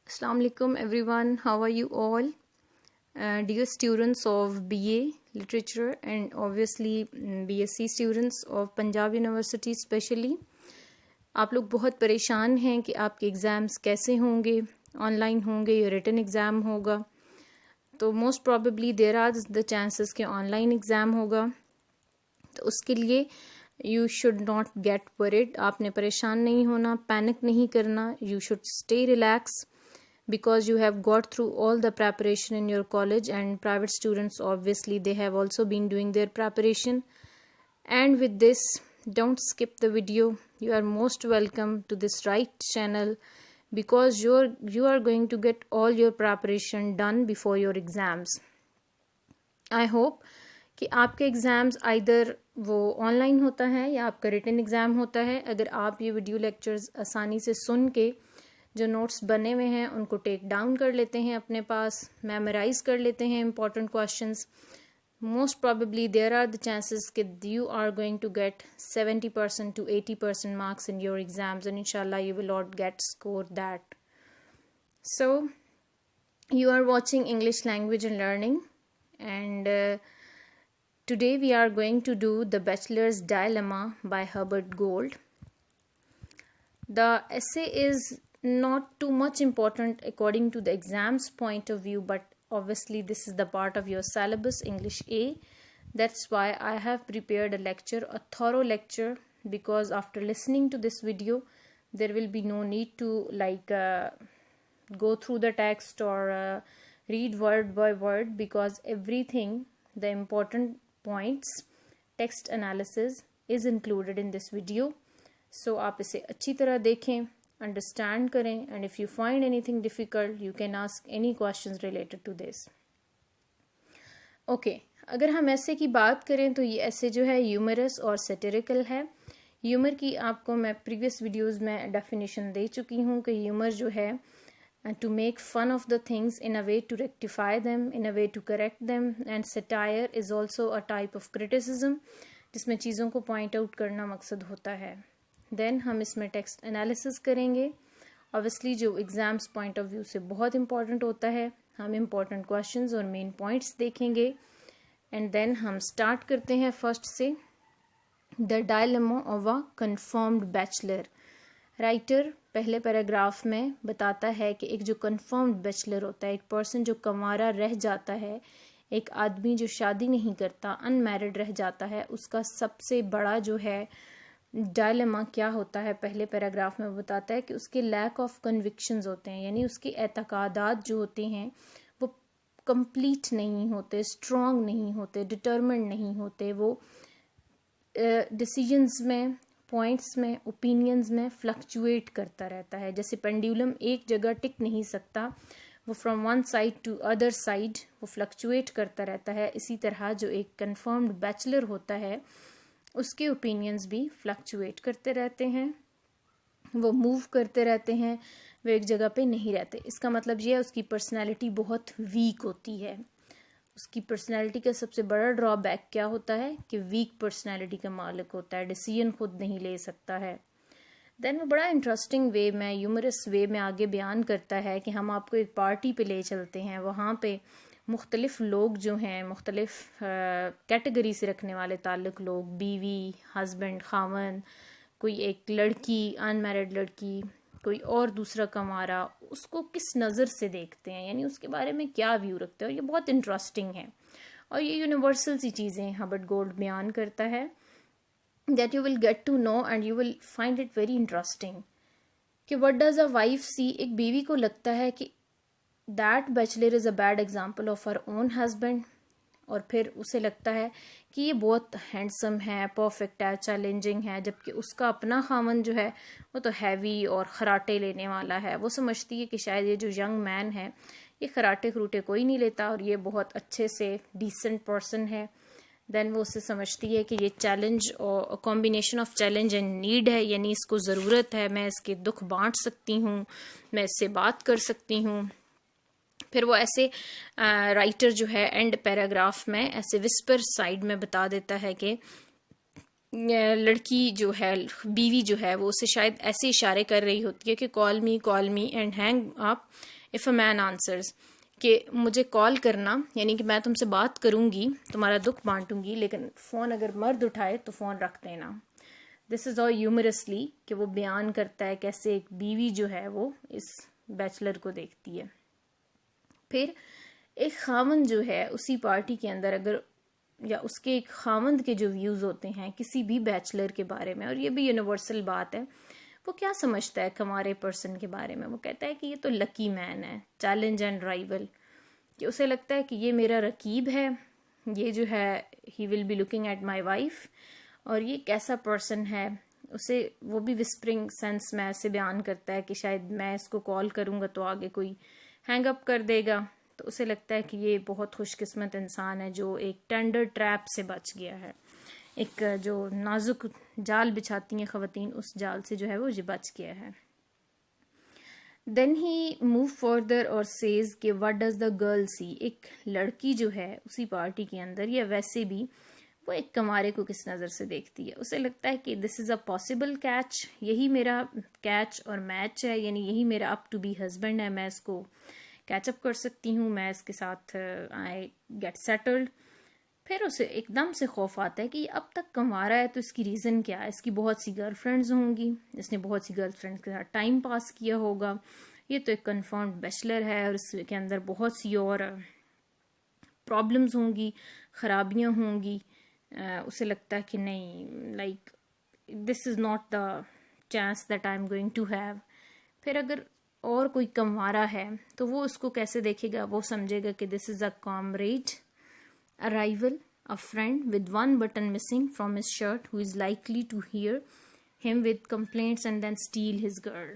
Assalamu alaikum everyone, how are you all? Dear students of BA Literature and obviously BSc students of Punjab University especially. آپ لوگ بہت پریشان ہیں کہ آپ کے ایگزامس کیسے ہوں گے، آن لائن ہوں گے یا ریٹن ایگزام ہوگا. تو most probably there are the chances کہ آن لائن ایگزام ہوگا. تو اس کے لیے you should not get worried, آپ نے پریشان نہیں ہونا، پینک نہیں کرنا. You should stay relax because you have got through all the preparation in your college, and private students obviously they have also been doing their preparation. And with this, don't skip the video. You are most welcome to this right channel because you are going to get all your preparation done before your exams. I hope کہ آپ کے exams either وہ on line ہوتا ہے یا آپ کا return exam ہوتا ہے. اگر آپ یہ ویڈیو لیکچرز آسانی سے سن کے جو نوٹس بنے ہوئے ہیں ان کو ٹیک ڈاؤن کر لیتے ہیں، اپنے پاس میمورائز کر لیتے ہیں important questions, most probably there are the chances کہ you are going to get 70% to 80% marks in your exams and انشاءاللہ you will not get score that. So you are watching English language and learning and today we are going to do the Bachelor's Dilemma by Herbert Gold. The essay is not too much important according to the exam's point of view, but obviously this is the part of your syllabus English A. That's why I have prepared a lecture, a thorough lecture, because after listening to this video there will be no need to go through the text or read word by word, because everything, the important points, text analysis is included in this video. So آپ اسے اچھی طرح دیکھیں، understand کریں، and if you find anything difficult you can ask any questions related to this. Okay, اگر ہم ایسے کی بات کریں تو یہ ایسے جو ہے ہیومرس اور سیٹیریکل ہے. ہیومر کی آپ کو میں پریویس ویڈیوز میں ڈیفینیشن دے چکی ہوں کہ ہیومر جو ہے to make fun of the things in a way to rectify them, in a way to correct them, and satire is also a type of criticism جس میں چیزوں کو پوائنٹ آؤٹ کرنا مقصد ہوتا ہے. دین ہم اس میں ٹیکسٹ انالیسس کریں گے، اوبیسلی جو ایگزامس پوائنٹ آف ویو سے بہت امپورٹنٹ ہوتا ہے. ہم امپورٹنٹ کوشچنز اور مین پوائنٹس دیکھیں گے اینڈ دین ہم اسٹارٹ کرتے ہیں فرسٹ سے. The dilemma of a confirmed bachelor. Writer پہلے پیراگراف میں بتاتا ہے کہ ایک جو کنفرمڈ بیچلر ہوتا ہے، ایک پرسن جو کنوارا رہ جاتا ہے، ایک آدمی جو شادی نہیں کرتا، ان میرڈ رہ جاتا ہے، اس کا سب سے بڑا جو ہے ڈائلیما کیا ہوتا ہے. پہلے پیراگراف میں بتاتا ہے کہ اس کے لیک آف کنوکشنز ہوتے ہیں، یعنی اس کے اعتقادات جو ہوتے ہیں وہ کمپلیٹ نہیں ہوتے، اسٹرانگ نہیں ہوتے، ڈٹرمنڈ نہیں ہوتے. وہ ڈیسیجنز میں، پوائنٹس میں، اوپینینز میں فلکچویٹ کرتا رہتا ہے. جیسے پینڈولم ایک جگہ ٹک نہیں سکتا، وہ from one side to other side وہ فلکچویٹ کرتا رہتا ہے. اسی طرح جو ایک کنفرمڈ بیچلر ہوتا ہے اس کے اوپینینز بھی فلکچویٹ کرتے رہتے ہیں، وہ موو کرتے رہتے ہیں، وہ ایک جگہ پہ نہیں رہتے. اس کا مطلب یہ ہے اس کی پرسنالٹی بہت ویک ہوتی ہے. اس کی پرسنالٹی کا سب سے بڑا ڈرا بیک کیا ہوتا ہے کہ ویک پرسنالٹی کا مالک ہوتا ہے، ڈیسیژن خود نہیں لے سکتا ہے. دین وہ بڑا انٹرسٹنگ وے میں، ہیومرس وے میں آگے بیان کرتا ہے کہ ہم آپ کو ایک پارٹی پہ لے چلتے ہیں، وہاں پہ مختلف لوگ جو ہیں، مختلف کیٹیگری سے رکھنے والے تعلق لوگ، بیوی، ہسبینڈ، خاوند، کوئی ایک لڑکی، ان میرڈ لڑکی، کوئی اور دوسرا کنوارا، اس کو کس نظر سے دیکھتے ہیں، یعنی اس کے بارے میں کیا ویو رکھتے ہیں. اور یہ بہت انٹرسٹنگ ہے اور یہ یونیورسل سی چیزیں ہربرٹ گولڈ بیان کرتا ہے that you will get to know and you will find it very interesting. کہ what does a wife see؟ ایک بیوی کو لگتا ہے کہ that bachelor is a bad example of her own husband، اور پھر اسے لگتا ہے کہ یہ بہت ہینڈسم ہے، پرفیکٹ ہے، چیلنجنگ ہے، جبکہ اس کا اپنا خاوند جو ہے وہ تو ہیوی اور خراٹے لینے والا ہے. وہ سمجھتی ہے کہ شاید یہ جو ینگ مین ہے یہ خراٹے خروٹے کوئی نہیں لیتا اور یہ بہت اچھے سے ڈیسنٹ پرسن ہے. دین وہ اسے سمجھتی ہے کہ یہ چیلنج اور combination of challenge and need ہے، یعنی اس کو ضرورت ہے، میں اس کے دکھ بانٹ سکتی ہوں، میں اس سے بات کر سکتی ہوں. پھر وہ ایسے رائٹر جو ہے اینڈ پیراگراف میں ایسے وسپر سائڈ میں بتا دیتا ہے کہ لڑکی جو ہے بیوی جو ہے وہ اسے شاید ایسے اشارے کر رہی ہوتی ہے کہ call me and hang up if a man answers, کہ مجھے کال کرنا، یعنی کہ میں تم سے بات کروں گی، تمہارا دکھ بانٹوں گی، لیکن فون اگر مرد اٹھائے تو فون رکھ دینا. دس از آل ہیومرسلی، کہ وہ بیان کرتا ہے کیسے ایک بیوی جو ہے وہ اس بیچلر کو دیکھتی ہے. پھر ایک خاوند جو ہے اسی پارٹی کے اندر اگر، یا اس کے ایک خاوند کے جو ویوز ہوتے ہیں کسی بھی بیچلر کے بارے میں، اور یہ بھی یونیورسل بات ہے، وہ کیا سمجھتا ہے کمارے پرسن کے بارے میں؟ وہ کہتا ہے کہ یہ تو لکی مین ہے، چیلنج اینڈ رائیول، کہ اسے لگتا ہے کہ یہ میرا رقیب ہے، یہ جو ہے he will be looking at my wife, اور یہ کیسا پرسن ہے. اسے وہ بھی وسپرنگ سینس میں ایسے بیان کرتا ہے کہ شاید میں اس کو کال کروں گا تو آگے کوئی ہینگ اپ کر دے گا، تو اسے لگتا ہے کہ یہ بہت خوش قسمت انسان ہے جو ایک ٹینڈر ٹریپ سے بچ گیا ہے، ایک جو نازک جال بچھاتی ہیں خواتین، اس جال سے جو ہے وہ بچ گیا ہے. دین ہی موو فردر اور سیز کہ وٹ ڈز دا گرل سی، ایک لڑکی جو ہے اسی پارٹی کے اندر یا ویسے بھی وہ ایک کمارے کو کس نظر سے دیکھتی ہے. اسے لگتا ہے کہ دس از اے پاسبل کیچ، یہی میرا کیچ اور میچ ہے، یعنی یہی میرا اپ ٹو بی ہسبینڈ ہے، میں اس کو کیچ اپ کر سکتی ہوں، میں اس کے ساتھ آئی گیٹ سیٹلڈ. پھر اسے ایک دم سے خوف آتا ہے کہ یہ اب تک کمارا ہے تو اس کی ریزن کیا ہے؟ اس کی بہت سی گرل فرینڈز ہوں گی، اس نے بہت سی گرل فرینڈز کے ساتھ ٹائم پاس کیا ہوگا، یہ تو ایک کنفرمڈ بیچلر ہے اور اس کے اندر بہت سی اور پرابلمز ہوں گی، خرابیاں ہوں گی. اسے لگتا ہے کہ نہیں، like this is not the chance that I am going to have. پھر اگر اور کوئی کموارا ہے تو وہ اس کو کیسے دیکھے گا؟ وہ سمجھے گا کہ دس از اے comrade, a rival, a friend with one button missing from his shirt who is likely to hear him with complaints and then steal his girl.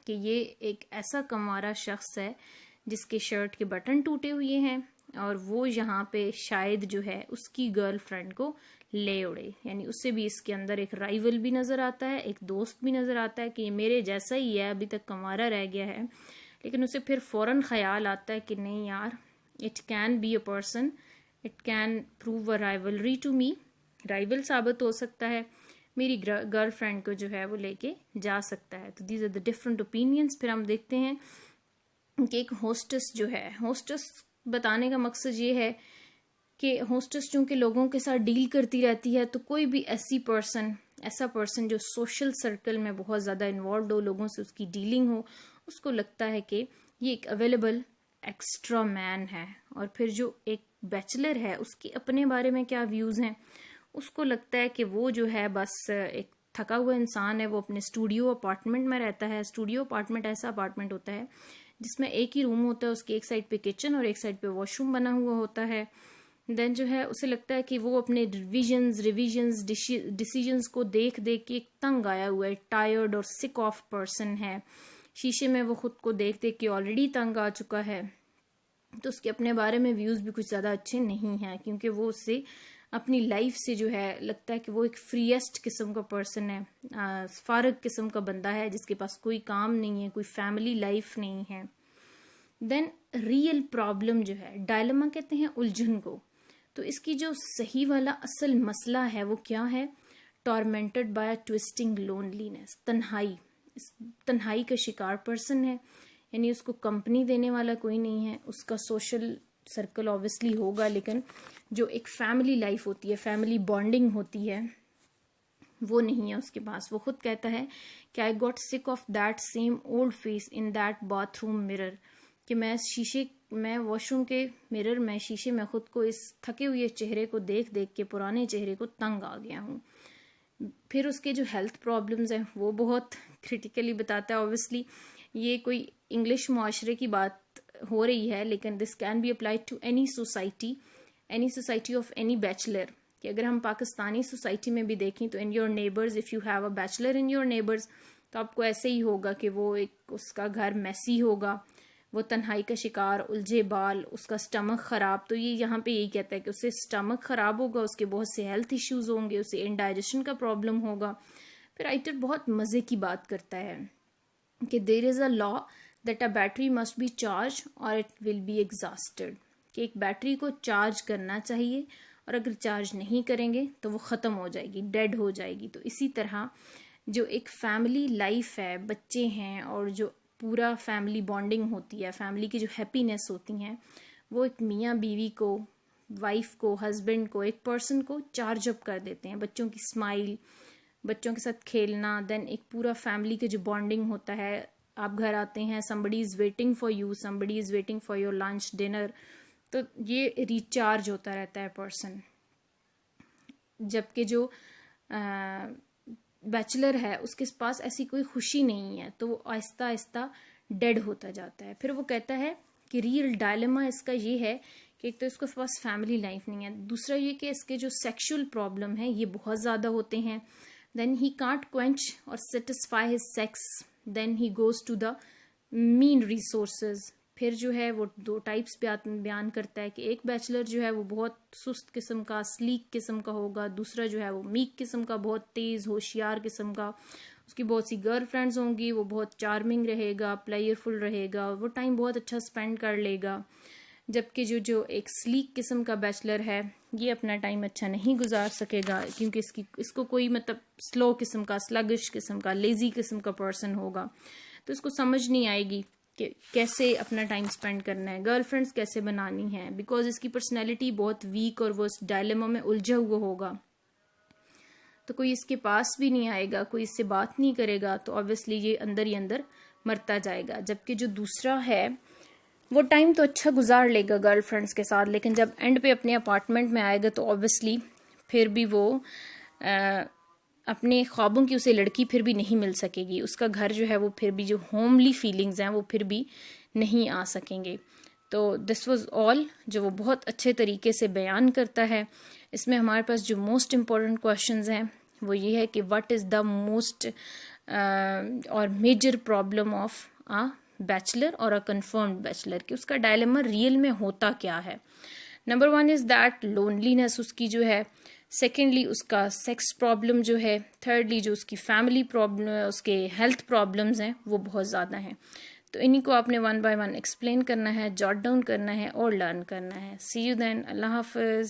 کہ یہ ایک ایسا کموارا شخص ہے جس کے شرٹ کے بٹن ٹوٹے ہوئے ہیں اور وہ یہاں پہ شاید جو ہے اس کی گرل فرینڈ کو لے اڑے. یعنی اس سے بھی اس کے اندر ایک رائیول بھی نظر آتا ہے، ایک دوست بھی نظر آتا ہے کہ یہ میرے جیسا ہی ہے، ابھی تک کموارا رہ گیا ہے، لیکن اسے پھر فوراً خیال آتا ہے کہ نہیں یار، it can be a person, it can prove a rivalry to me, rival ثابت ہو سکتا ہے، میری گرل فرینڈ کو جو ہے وہ لے کے جا سکتا ہے. تو these are the different opinions. پھر ہم دیکھتے ہیں کہ ایک ہوسٹس جو ہے، ہوسٹس بتانے کا مقصد یہ ہے کہ ہوسٹس چونکہ لوگوں کے ساتھ ڈیل کرتی رہتی ہے، تو کوئی بھی ایسا پرسن جو سوشل سرکل میں بہت زیادہ انوالوڈ ہو، لوگوں سے اس کی ڈیلنگ ہو، اس کو لگتا ہے کہ یہ ایک اویلیبل ایکسٹرا مین ہے. اور پھر جو ایک بیچلر ہے اس کے اپنے بارے میں کیا ویوز ہیں، اس کو لگتا ہے کہ وہ جو ہے بس ایک تھکا ہوا انسان ہے، وہ اپنے اسٹوڈیو اپارٹمنٹ میں رہتا ہے. اسٹوڈیو اپارٹمنٹ ایسا اپارٹمنٹ ہوتا ہے جس میں ایک ہی روم ہوتا ہے، اس کی ایک سائڈ پہ کچن اور ایک سائڈ پہ واش روم بنا ہوا ہوتا ہے. دین جو ہے اسے لگتا ہے کہ وہ اپنے ریویژنز ڈیسیجنز کو دیکھ دیکھ کے ایک تنگ آیا ہوا ہے، ٹائرڈ اور سک آف پرسن ہے. شیشے میں وہ خود کو دیکھ دیکھ کے آلریڈی تنگ آ چکا ہے. تو اس کے اپنے بارے میں ویوز بھی کچھ زیادہ اچھے نہیں ہیں، کیونکہ وہ اس سے اپنی لائف سے جو ہے لگتا ہے کہ وہ ایک فریسٹ قسم کا پرسن ہے، فارغ قسم کا بندہ ہے جس کے پاس کوئی کام نہیں ہے، کوئی فیملی لائف نہیں ہے. دین ریئل پرابلم جو ہے، ڈائلما کہتے ہیں الجھن کو. تو اس کی جو صحیح والا اصل مسئلہ ہے وہ کیا ہے؟ ٹارمنٹڈ بائی اے ٹویسٹنگ لونلینس، تنہائی کا شکار پرسن ہے. یعنی اس کو کمپنی دینے والا کوئی نہیں ہے، اس کا سوشل سرکل آبویسلی ہوگا، لیکن جو ایک فیملی لائف ہوتی ہے، فیملی بانڈنگ ہوتی ہے، وہ نہیں ہے اس کے پاس. وہ خود کہتا ہے کہ I got sick of that same old face in that bathroom mirror, کہ میں واش روم کے مرر میں، شیشے میں خود کو اس تھکے ہوئے چہرے کو دیکھ دیکھ کے پرانے چہرے کو تنگ آ گیا ہوں. پھر اس کے جو ہیلتھ پرابلمز ہیں وہ بہت کریٹیکلی بتاتا ہے. اوبویسلی یہ کوئی انگلش معاشرے کی بات ہو رہی ہے، لیکن this can be applied to any society of any bachelor. کہ اگر ہم پاکستانی سوسائٹی میں بھی دیکھیں تو in your neighbours, if you have a bachelor in your neighbours, تو آپ کو ایسے ہی ہوگا کہ وہ ایک، اس کا گھر میسی ہوگا، وہ تنہائی کا شکار، الجھے بال، اس کا سٹمک خراب. تو یہ یہاں پہ یہی کہتا ہے کہ اسے سٹمک خراب ہوگا، اس کے بہت سے ہیلتھ ایشوز ہوں گے، اسے انڈائجیشن کا پرابلم ہوگا. پھر رائٹر بہت مزے کی بات کرتا ہے کہ there is a law that a battery must be charge اور اٹ ول بی ایگزاسٹڈ، کہ ایک بیٹری کو چارج کرنا چاہیے اور اگر چارج نہیں کریں گے تو وہ ختم ہو جائے گی، ڈیڈ ہو جائے گی. تو اسی طرح جو ایک فیملی لائف ہے، بچے ہیں اور جو پورا فیملی بانڈنگ ہوتی ہے، فیملی کی جو ہیپینس ہوتی ہیں، وہ ایک میاں بیوی کو، وائف کو، ہسبینڈ کو، ایک پرسن کو چارج اپ کر دیتے ہیں. بچوں کی اسمائل، بچوں کے ساتھ کھیلنا، دین ایک پورا فیملی کا جو بانڈنگ ہوتا ہے. آپ گھر آتے ہیں، somebody is waiting for you, somebody is waiting for your lunch, dinner. تو یہ ریچارج ہوتا رہتا ہے پرسن. جبکہ جو بیچلر ہے اس کے پاس ایسی کوئی خوشی نہیں ہے، تو وہ آہستہ آہستہ ڈیڈ ہوتا جاتا ہے. پھر وہ کہتا ہے کہ ریئل ڈائلما اس کا یہ ہے کہ ایک تو اس کے پاس فیملی لائف نہیں ہے، دوسرا یہ کہ اس کے جو سیکشول پرابلم ہے یہ بہت زیادہ ہوتے ہیں. دین ہی کانٹ کوئنچ اور satisfy his sex, then he goes to the main resources. پھر جو ہے وہ دو ٹائپس بیان کرتا ہے کہ ایک بیچلر جو ہے وہ بہت سست قسم کا، سلیک قسم کا ہوگا، دوسرا جو ہے وہ میک قسم کا، بہت تیز ہوشیار قسم کا. اس کی بہت سی گرل فرینڈز ہوں گی، وہ بہت چارمنگ رہے گا، پلیئر فل رہے گا، وہ ٹائم بہت اچھا اسپینڈ کر لے گا. جبکہ جو ایک سلیک قسم کا بیچلر ہے یہ اپنا ٹائم اچھا نہیں گزار سکے گا، کیونکہ اس کو کوئی مطلب سلو قسم کا، سلگش قسم کا، لیزی قسم کا پرسن ہوگا. تو اس کو سمجھ نہیں آئے گی کہ کیسے اپنا ٹائم سپینڈ کرنا ہے، گرل فرینڈز کیسے بنانی ہے، بیکاز اس کی پرسنالٹی بہت ویک اور وہ اس ڈائلیما میں الجھا ہوا ہوگا. تو کوئی اس کے پاس بھی نہیں آئے گا، کوئی اس سے بات نہیں کرے گا، تو آبویسلی یہ اندر ہی اندر مرتا جائے گا. جبکہ جو دوسرا ہے وہ ٹائم تو اچھا گزار لے گا گرل فرینڈز کے ساتھ، لیکن جب اینڈ پہ اپنے اپارٹمنٹ میں آئے گا تو آبویسلی پھر بھی وہ اپنے خوابوں کی اسے لڑکی پھر بھی نہیں مل سکے گی. اس کا گھر جو ہے وہ پھر بھی جو ہوملی فیلنگز ہیں وہ پھر بھی نہیں آ سکیں گے. تو دس واز آل، جو وہ بہت اچھے طریقے سے بیان کرتا ہے. اس میں ہمارے پاس جو موسٹ امپورٹنٹ کوشچنز ہیں وہ یہ ہے کہ واٹ از دا موسٹ اور میجر پرابلم آف بیچلر اور کنفرمڈ بیچلر، کہ اس کا ڈائلیما ریئل میں ہوتا کیا ہے. نمبر 1 از دیٹ لونلینس اس کی جو ہے، سیکنڈلی اس کا سیکس پرابلم جو ہے، تھرڈلی جو اس کی فیملی پرابلم، اس کے ہیلتھ پرابلمز ہیں وہ بہت زیادہ ہیں. تو انہی کو آپ نے 1 by 1 ایکسپلین کرنا ہے، جاٹ ڈاؤن کرنا ہے اور لرن کرنا ہے. سی یو دین. اللہ حافظ.